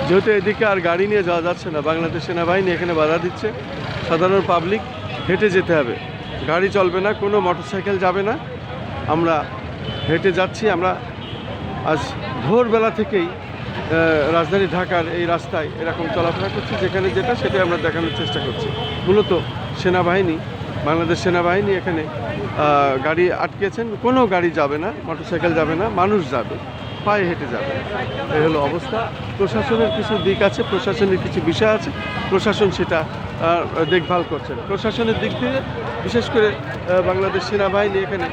যেহেতু এদিকে আর গাড়ি নিয়ে যাওয়া যাচ্ছে না, বাংলাদেশ সেনাবাহিনী এখানে বাধা দিচ্ছে, সাধারণ পাবলিক হেঁটে যেতে হবে, গাড়ি চলবে না, কোনো মোটরসাইকেল যাবে না। আমরা হেঁটে যাচ্ছি। আমরা আজ ভোরবেলা থেকেই রাজধানী ঢাকার এই রাস্তায় এরকম চলাফেরা করছি, যেখানে যেটা সেটাই আমরা দেখানোর চেষ্টা করছি। মূলত সেনাবাহিনী, বাংলাদেশ সেনাবাহিনী এখানে গাড়ি আটকেছেন, কোনো গাড়ি যাবে না, মোটরসাইকেল যাবে না, মানুষ যাবে, পায়ে হেঁটে যাবে। এই হলো অবস্থা। প্রশাসনের কিছু দিক আছে, প্রশাসনের কিছু বিষয় আছে, প্রশাসন সেটা দেখভাল করছেন। প্রশাসনের দিক থেকে বিশেষ করে বাংলাদেশ সেনাবাহিনী এখানে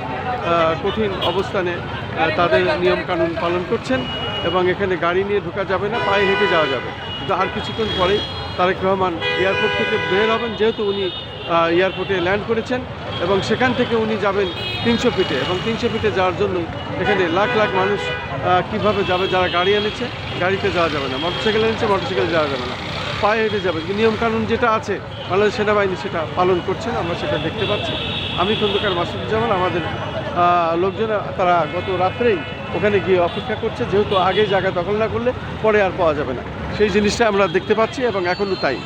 কঠিন অবস্থানে তাদের নিয়মকানুন পালন করছেন এবং এখানে গাড়ি নিয়ে ঢোকা যাবে না, পায়ে হেঁটে যাওয়া যাবে। কিন্তু আর কিছুক্ষণ পরেই তারেক রহমান এয়ারপোর্ট থেকে বের হবেন, যেহেতু উনি এয়ারপোর্টে ল্যান্ড করেছেন এবং সেখান থেকে উনি যাবেন 300 ফিটে, এবং 300 ফিটে যাওয়ার জন্য এখানে লাখ লাখ মানুষ কিভাবে যাবে? যারা গাড়ি এনেছে গাড়িতে যাওয়া যাবে না, মোটরসাইকেল এনেছে মোটরসাইকেল যাওয়া যাবে না, পায়ে হেঁটে যাবে। নিয়মকানুন যেটা আছে বাংলাদেশ সেনাবাহিনী সেটা পালন করছেন, আমরা সেটা দেখতে পাচ্ছি। আমি খন্দকার মাসুদুজ্জামান, আমাদের লোকজন তারা গত রাত্রেই ওখানে গিয়ে অপেক্ষা করছে, যেহেতু আগে জায়গা দখল না করলে পরে আর পাওয়া যাবে না, সেই জিনিসটা আমরা দেখতে পাচ্ছি এবং এখনও তাই।